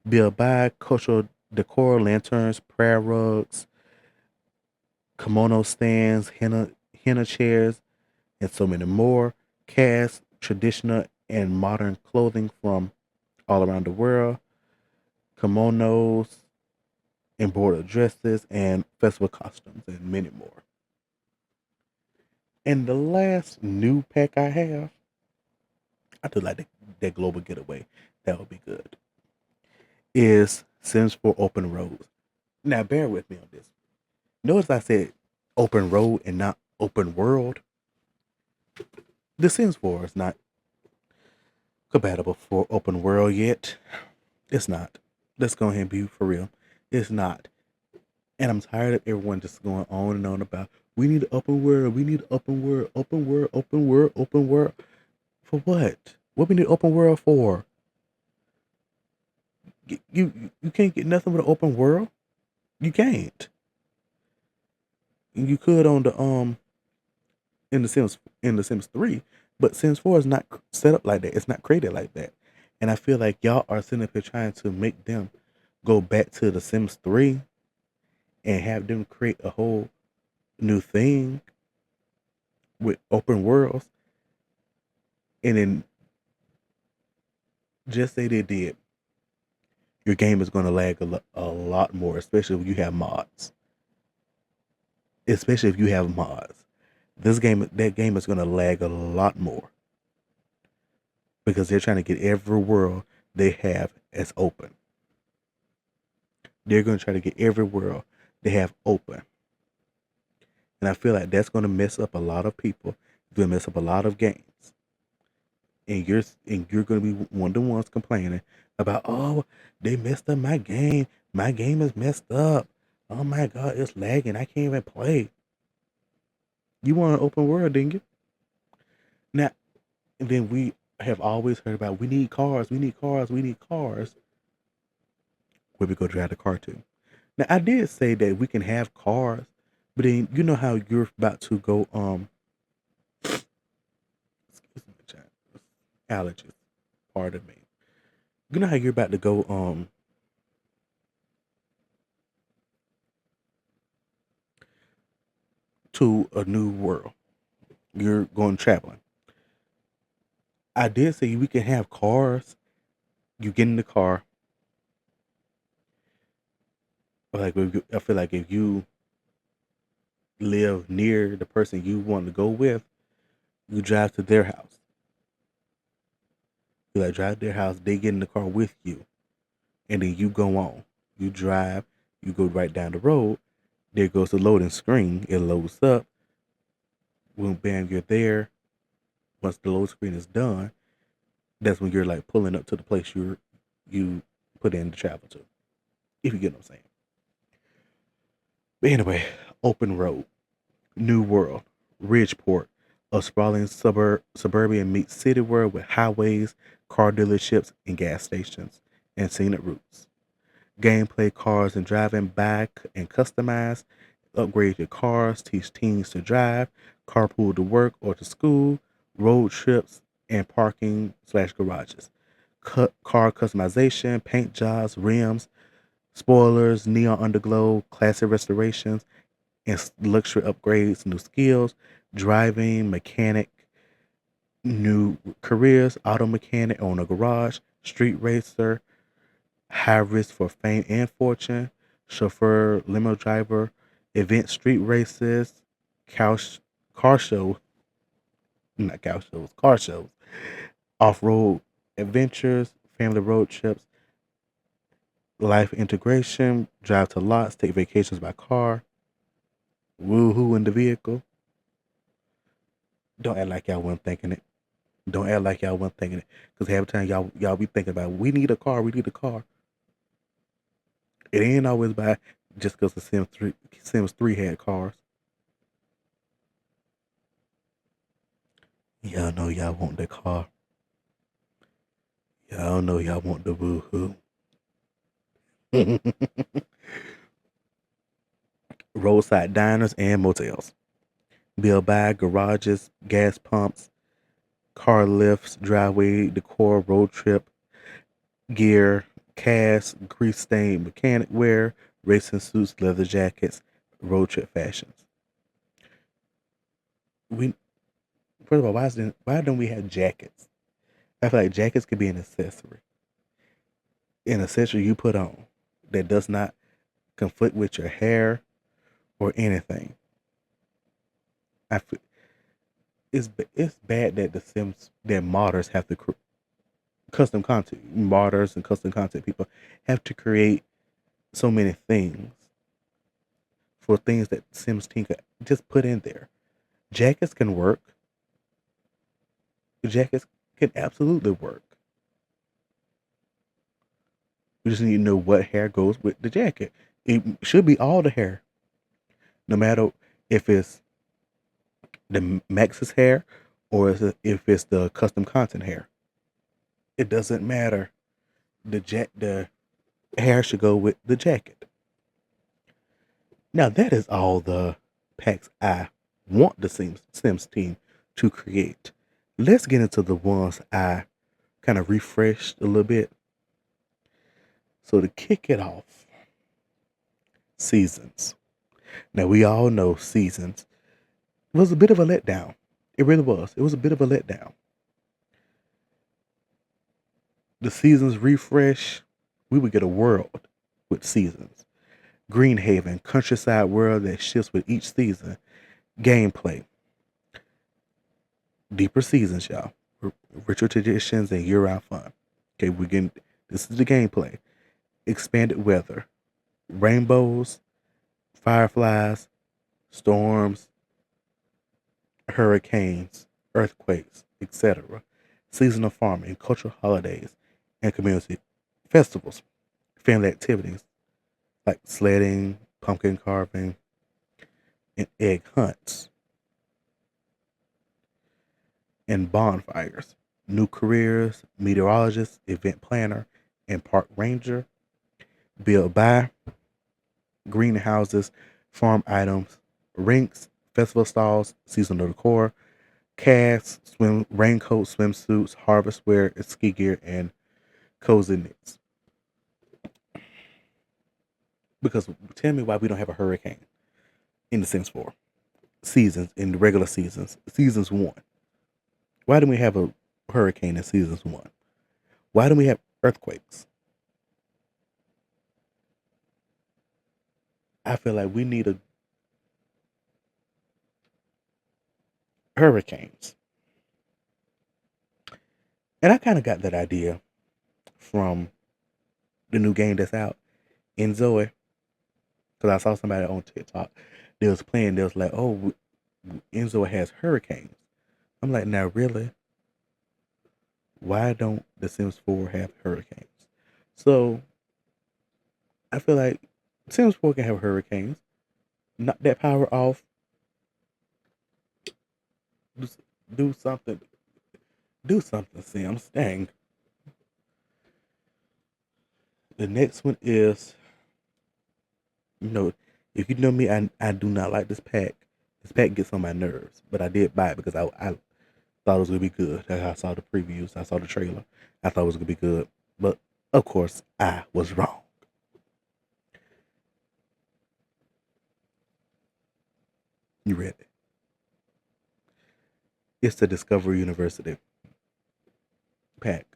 Built by cultural decor, lanterns, prayer rugs, kimono stands, henna chairs, and so many more. Cast traditional and modern clothing from all around the world, kimonos, embroidered dresses, and festival costumes, and many more. And the last new pack I have, I do like that global getaway. That would be good. Is Sims 4 Open Road. Now, bear with me on this. Notice I said open road and not open world. The Sims 4 is not compatible for open world yet. It's not. Let's go ahead and be for real. It's not. And I'm tired of everyone just going on and on about we need an open world, we need open world, open world, open world, open world. For what? What we need open world for? You can't get nothing with an open world. You can't. You could on the in the Sims 3, but Sims 4 is not set up like that. It's not created like that. And I feel like y'all are sitting up here trying to make them go back to the Sims 3 and have them create a whole new thing with open worlds, and then just say they did, your game is going to lag a lot more, especially if you have mods. Especially if you have mods, that game is going to lag a lot more because they're trying to get every world they have as open. They're going to try to get every world they have open, and I feel like that's going to mess up a lot of people. It's going to mess up a lot of games. And you're gonna be one of the ones complaining about, oh, they messed up my game. My game is messed up. Oh my god, it's lagging. I can't even play. You want an open world, didn't you? Now, and then we have always heard about we need cars, we need cars, we need cars. Where we go drive the car to? Now, I did say that we can have cars, but then you know how you're about to go excuse me, child, allergies. Pardon me. You know how you're about to go to a new world. You're going traveling. I did say we can have cars. You get in the car. Like I feel like if you live near the person you want to go with, you drive to their house. You like drive to their house. They get in the car with you, and then you go on. You drive, you go right down the road. There goes the loading screen. It loads up. When bam, you're there. Once the load screen is done, that's when you're like pulling up to the place you put in to travel to. If you get what I'm saying. But anyway, open road, new world, Ridgeport, a sprawling suburban meets city world with highways, car dealerships, and gas stations, and scenic routes. Gameplay, cars and driving back and customize, upgrade your cars, teach teens to drive, carpool to work or to school, road trips, and parking slash garages. Car customization, paint jobs, rims, spoilers, neon underglow, classic restorations, and luxury upgrades, new skills, driving, mechanic, new careers, auto mechanic, owner garage, street racer, high risk for fame and fortune, chauffeur, limo driver, event street races, couch, car show, not couch shows, car shows, off road adventures, family road trips, life integration, drive to lots, take vacations by car, woohoo in the vehicle. Don't act like y'all weren't thinking it. Don't act like y'all weren't thinking it. Because half the time y'all be thinking about we need a car, we need a car. It ain't always by just because the Sims 3 had cars. Y'all know y'all want the car. Y'all know y'all want the woohoo. Roadside diners and motels. Build by garages, gas pumps, car lifts, driveway decor, road trip gear, cast, grease stained mechanic wear, racing suits, leather jackets, road trip fashions. We First of all, why don't we have jackets? I feel like jackets could be an accessory you put on that does not conflict with your hair or anything. I feel, it's bad that modders have to custom content modders and custom content people have to create so many things for things that Sims Team could just put in there. Jackets can work. Jackets can absolutely work. We just need to know what hair goes with the jacket. It should be all the hair, no matter if it's the Max's hair or if it's the custom content hair. It doesn't matter. The hair should go with the jacket. Now that is all the packs I want the Sims team to create. Let's get into the ones I kind of refreshed a little bit. So to kick it off, seasons. Now we all know seasons was a bit of a letdown. It really was. It was a bit of a letdown. The seasons refresh, we would get a world with seasons. Greenhaven, countryside world that shifts with each season. Gameplay, deeper seasons, y'all. Richer traditions and year-round fun. Okay, this is the gameplay. Expanded weather, rainbows, fireflies, storms, hurricanes, earthquakes, etc. Seasonal farming, cultural holidays, and community festivals. Family activities like sledding, pumpkin carving, and egg hunts, and bonfires. New careers, meteorologist, event planner, and park ranger. Build by greenhouses, farm items, rinks, festival stalls, seasonal decor, casts, raincoats, swimsuits, harvest wear, and ski gear, and cozy knits. Because tell me why we don't have a hurricane in the Sims 4 seasons, in the regular seasons 1. Why do we have a hurricane in seasons 1? Why do we have earthquakes? I feel like we need a hurricanes. And I kind of got that idea from the new game that's out, Enjoy. Because I saw somebody on TikTok, they was playing. They was like, "Oh, Enzo has hurricanes." I'm like, "Now really? Why don't The Sims 4 have hurricanes?" So I feel like Sims 4 can have hurricanes. Knock that power off. Do, do something. Do something, Sims. Dang. The next one is, you know, if you know me, I do not like this pack. This pack gets on my nerves, but I did buy it because I thought it was gonna be good. I saw the previews, I saw the trailer. I thought it was gonna be good, but of course I was wrong. You ready? It's the Discovery University pack.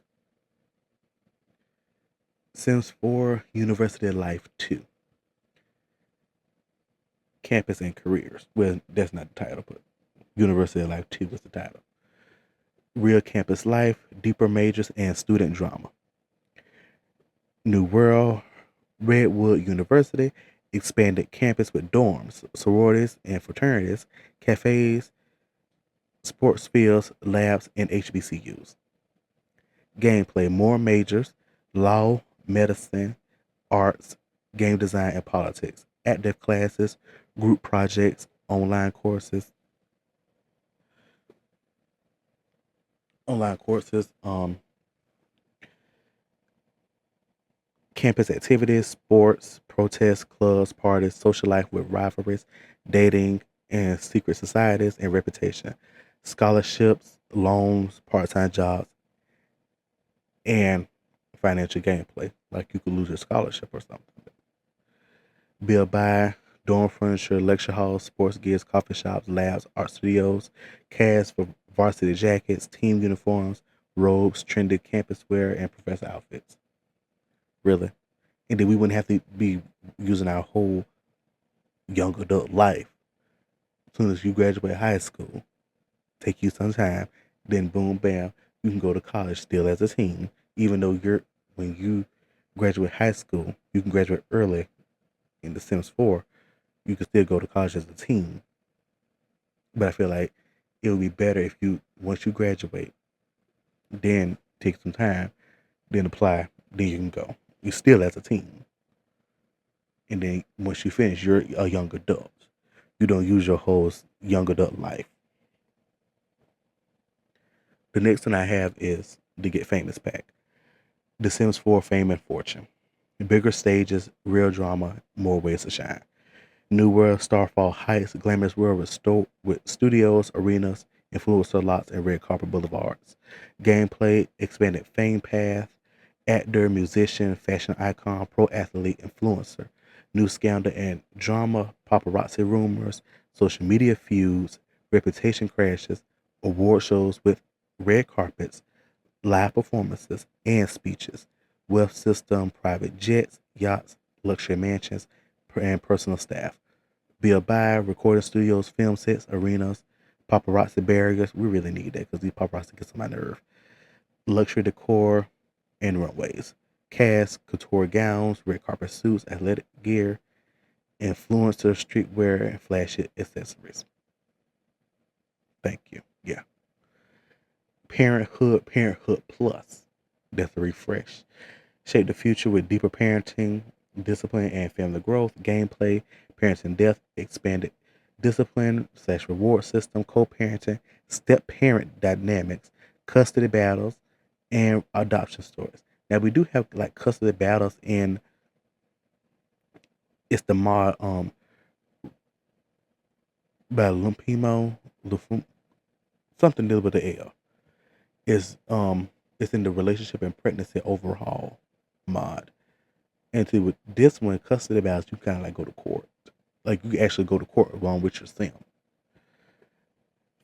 Sims 4 University Life 2. Campus and Careers. Well, that's not the title, but University Life 2 was the title. Real campus life, deeper majors, and student drama. New World, Redwood University, expanded campus with dorms, sororities and fraternities, cafes, sports fields, labs, and HBCUs. Gameplay, more majors, law, medicine, arts, game design, and politics. Active classes, group projects, online courses, campus activities, sports, protests, clubs, parties, social life with rivalries, dating and secret societies, and reputation, scholarships, loans, part-time jobs, and financial gameplay. Like you could lose your scholarship or something. Bill buy, dorm furniture, lecture halls, sports gears, coffee shops, labs, art studios, casts for varsity jackets, team uniforms, robes, trendy campus wear, and professor outfits. Really? And then we wouldn't have to be using our whole young adult life. As soon as you graduate high school, take you some time, then boom, bam, you can go to college still as a teen. Even though when you graduate high school, you can graduate early in The Sims 4, you can still go to college as a teen. But I feel like it would be better if you, once you graduate, then take some time, then apply, then you can go. You're still as a teen. And then once you finish, you're a young adult. You don't use your whole young adult life. The next one I have is the Get Famous pack. The Sims 4 Fame and Fortune. Bigger stages, real drama, more ways to shine. New World, Starfall Heights, Glamorous World with studios, arenas, influencer lots, and red carpet boulevards. Gameplay, expanded fame path, actor, musician, fashion icon, pro athlete, influencer. New scandal and drama, paparazzi rumors, social media feuds, reputation crashes, award shows with red carpets, live performances, and speeches. Wealth system, private jets, yachts, luxury mansions, and personal staff. Build by recording studios, film sets, arenas, paparazzi barriers. We really need that because these paparazzi gets on my nerve. Luxury decor and runways. Cast, couture gowns, red carpet suits, athletic gear, influencer streetwear, and flashy accessories. Thank you. Yeah. Parenthood Plus. That's a refresh. Shape the future with deeper parenting, discipline, and family growth, gameplay, parenting depth, expanded discipline/reward system, co-parenting, step parent dynamics, custody battles, and adoption stories. Now we do have like custody battles in it's the mod by Lumpimo, something to do with the L. It's in the relationship and pregnancy overhaul mod. And see with this one, custody battles, you kind of like go to court. Like you actually go to court along with your sim.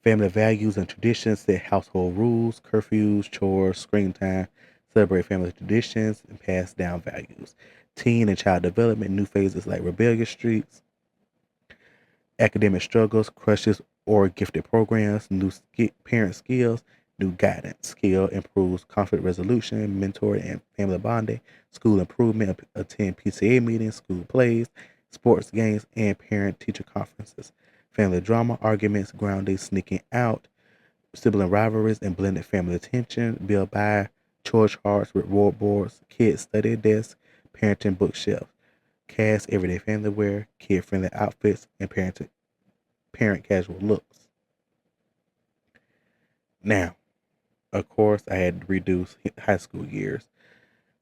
Family values and traditions set household rules, curfews, chores, screen time, celebrate family traditions, and pass down values. Teen and child development, new phases like rebellious streets, academic struggles, crushes, or gifted programs, new parent skills, New guidance skill improves conflict resolution, mentoring, and family bonding. School improvement, attend PTA meetings, school plays, sports games, and parent-teacher conferences. Family drama, arguments, grounding, sneaking out, sibling rivalries, and blended family attention. Build by chore charts, reward boards, kids study desks, parenting bookshelves. Cast everyday family wear, kid-friendly outfits, and parent casual looks. Now, of course, I had to reduce high school years.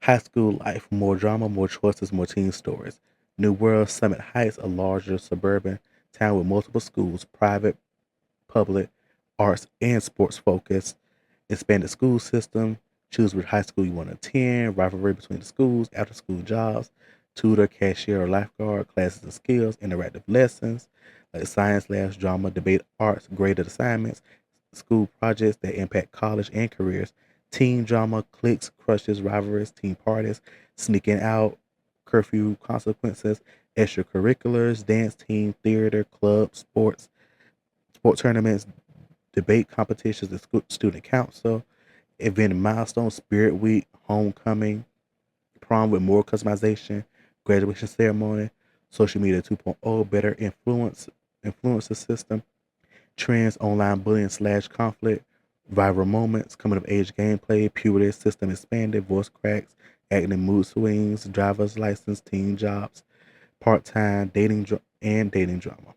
High school life, more drama, more choices, more teen stories. New World Summit Heights, a larger suburban town with multiple schools, private, public, arts, and sports focused. Expanded school system, choose which high school you want to attend, rivalry between the schools, after school jobs, tutor, cashier, or lifeguard, classes and skills, interactive lessons like science labs, drama, debate, arts, graded assignments, school projects that impact college and careers, teen drama, cliques, crushes, rivalries, teen parties, sneaking out, curfew consequences, extracurriculars, dance team, theater, clubs, sport tournaments, debate competitions, the student council, event milestone, spirit week, homecoming, prom with more customization, graduation ceremony, social media 2.0, better influencer system, trends, online bullying slash conflict, viral moments, coming of age gameplay, puberty system expanded, voice cracks, acting mood swings, driver's license, teen jobs, part time and dating drama.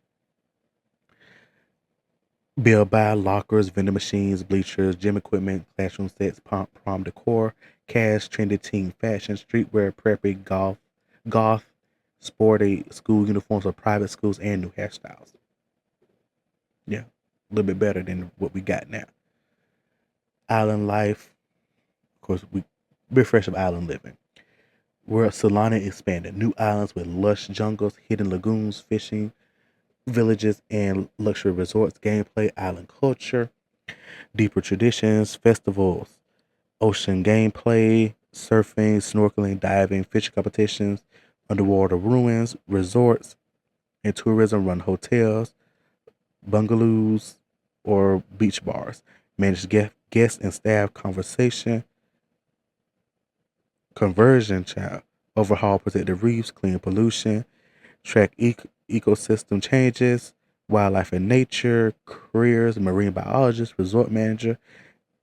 Build by lockers, vending machines, bleachers, gym equipment, classroom sets, prom decor, cash, trendy teen fashion, streetwear, preppy, goth, sporty school uniforms for private schools, and new hairstyles. Yeah, a little bit better than what we got now. Island life, of course, we refresh of island living. Where Solana expanded, new islands with lush jungles, hidden lagoons, fishing villages, and luxury resorts. Gameplay, island culture, deeper traditions, festivals, ocean gameplay, surfing, snorkeling, diving, fishing competitions, underwater ruins, resorts, and tourism run hotels, bungalows, or beach bars. Manage guest and staff conversion, child. Overhaul protected reefs, clean pollution, track ecosystem changes, wildlife and nature, careers, marine biologist, resort manager,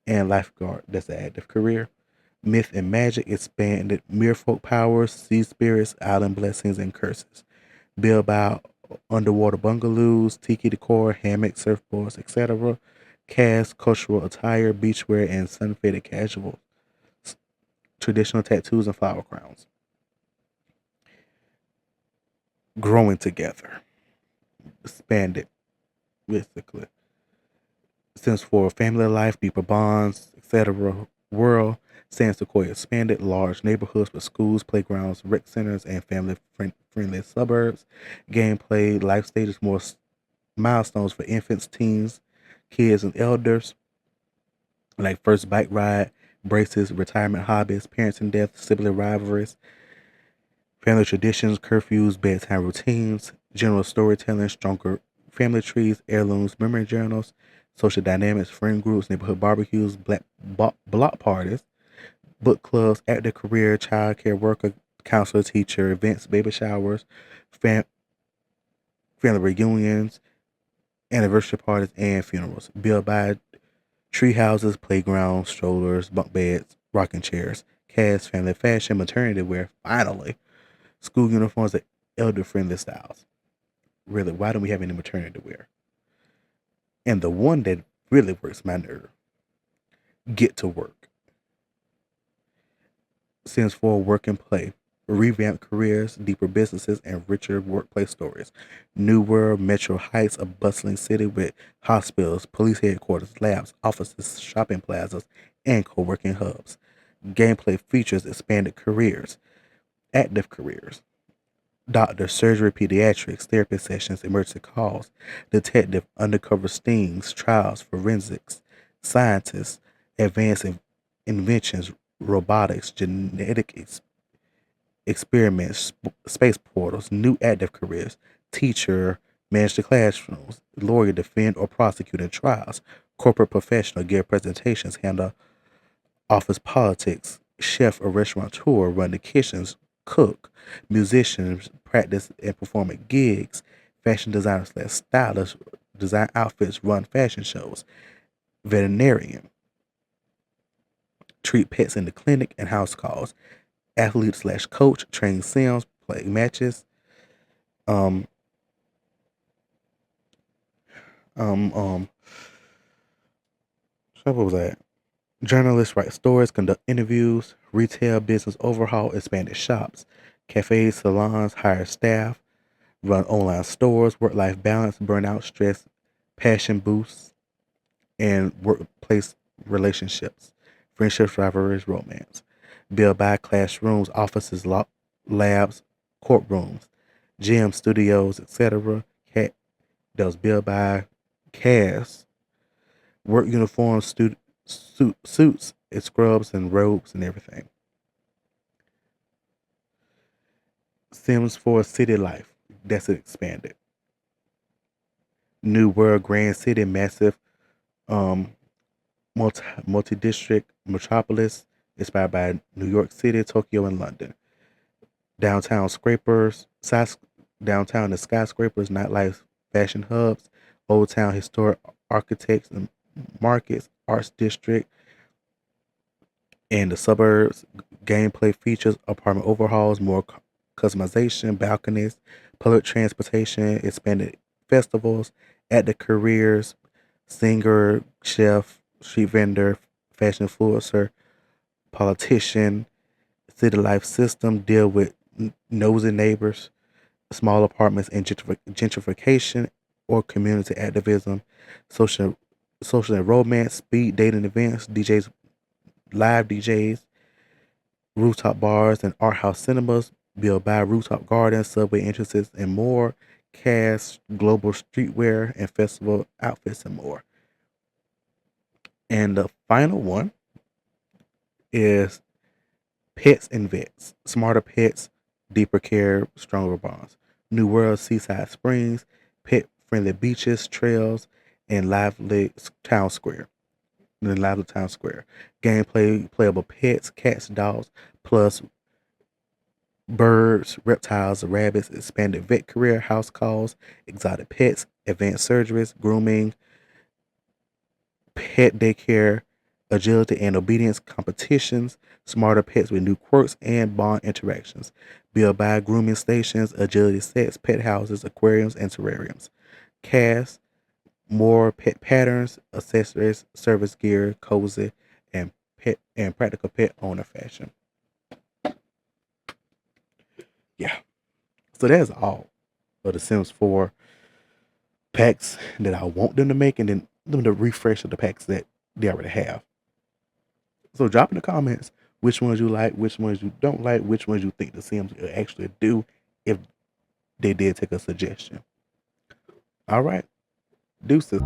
and lifeguard. That's an active career. Myth and magic, expanded merfolk powers, sea spirits, island blessings, and curses. Build by underwater bungalows, tiki decor, hammocks, surfboards, etc. Cast cultural attire, beachwear, and sun-faded casual. Traditional tattoos and flower crowns. Growing together. Expanded, basically. Stands for family life, deeper bonds, etc. World. San Sequoia expanded, large neighborhoods with schools, playgrounds, rec centers, and family friendly suburbs. Gameplay, life stages, more milestones for infants, teens, kids, and elders, like first bike ride, braces, retirement hobbies, parents and death, sibling rivalries, family traditions, curfews, bedtime routines, general storytelling, stronger family trees, heirlooms, memory journals, social dynamics, friend groups, neighborhood barbecues, block parties, book clubs, active career, childcare worker, counselor, teacher, events, baby showers, fam- family reunions, anniversary parties, and funerals. Built by tree houses, playgrounds, strollers, bunk beds, rocking chairs, cast, family fashion, maternity wear, finally, school uniforms, and elder friendly styles. Really, why don't we have any maternity wear? And the one that really works my nerve, get to work. Stands for work and play. Revamped careers, deeper businesses, and richer workplace stories. New World Metro Heights, a bustling city with hospitals, police headquarters, labs, offices, shopping plazas, and co working hubs. Gameplay features expanded careers, active careers, doctor, surgery, pediatrics, therapy sessions, emergency calls, detective, undercover stings, trials, forensics, scientists, advanced inventions, robotics, genetic experiments, space portals, new active careers, teacher, Manage the classrooms. Lawyer defend or prosecute in trials. Corporate professional give presentations. Handle office politics. Chef or restaurateur run the kitchens. Cook. Musicians practice and perform at gigs. Fashion designers slash stylists design outfits, run fashion shows. Veterinarian treat pets in the clinic and house calls. Athlete slash coach train sims, play matches. Um, um, um, so what was that? Journalists write stories, conduct interviews, retail business overhaul, expanded shops, cafes, salons, hire staff, run online stores, work life balance, burnout, stress, passion boosts, and workplace relationships, friendships, rivalries, romance. Build by classrooms, offices, labs, courtrooms, gyms, studios, etc. Those built by casts, work uniforms, suits, and scrubs and robes and everything. Sims for city life. That's expanded. New World Grand City, massive um multi-district metropolis inspired by New York City, Tokyo, and London. Downtown scrapers, downtown the skyscrapers, nightlife, fashion hubs, old town historic architects and markets, arts district, and the suburbs. Gameplay features, apartment overhauls, more customization, balconies, public transportation, expanded festivals, active careers, singer, chef, street vendor, fashion influencer, politician, city life system, deal with nosy neighbors, small apartments, and gentrification or community activism, social social and romance, speed dating events, live DJs, rooftop bars, and art house cinemas, built by rooftop gardens, subway entrances, and more, cast, global streetwear, and festival outfits, and more. And the final one is pets and vets, smarter pets, deeper care, stronger bonds. New World Seaside Springs, pet friendly beaches, trails, and lively town square. Gameplay, playable pets, cats, dogs, plus birds, reptiles, rabbits, expanded vet career, house calls, exotic pets, advanced surgeries, grooming, pet daycare, agility and obedience competitions, smarter pets with new quirks and bond interactions, build by grooming stations, agility sets, pet houses, aquariums, and terrariums. Cast, more pet patterns, accessories, service gear, cozy, and practical pet owner fashion. Yeah. So that's all for the Sims 4 packs that I want them to make, and then them to refresh of the packs that they already have. So drop in the comments which ones you like, which ones you don't like, which ones you think the Sims will actually do if they did take a suggestion. All right, deuces.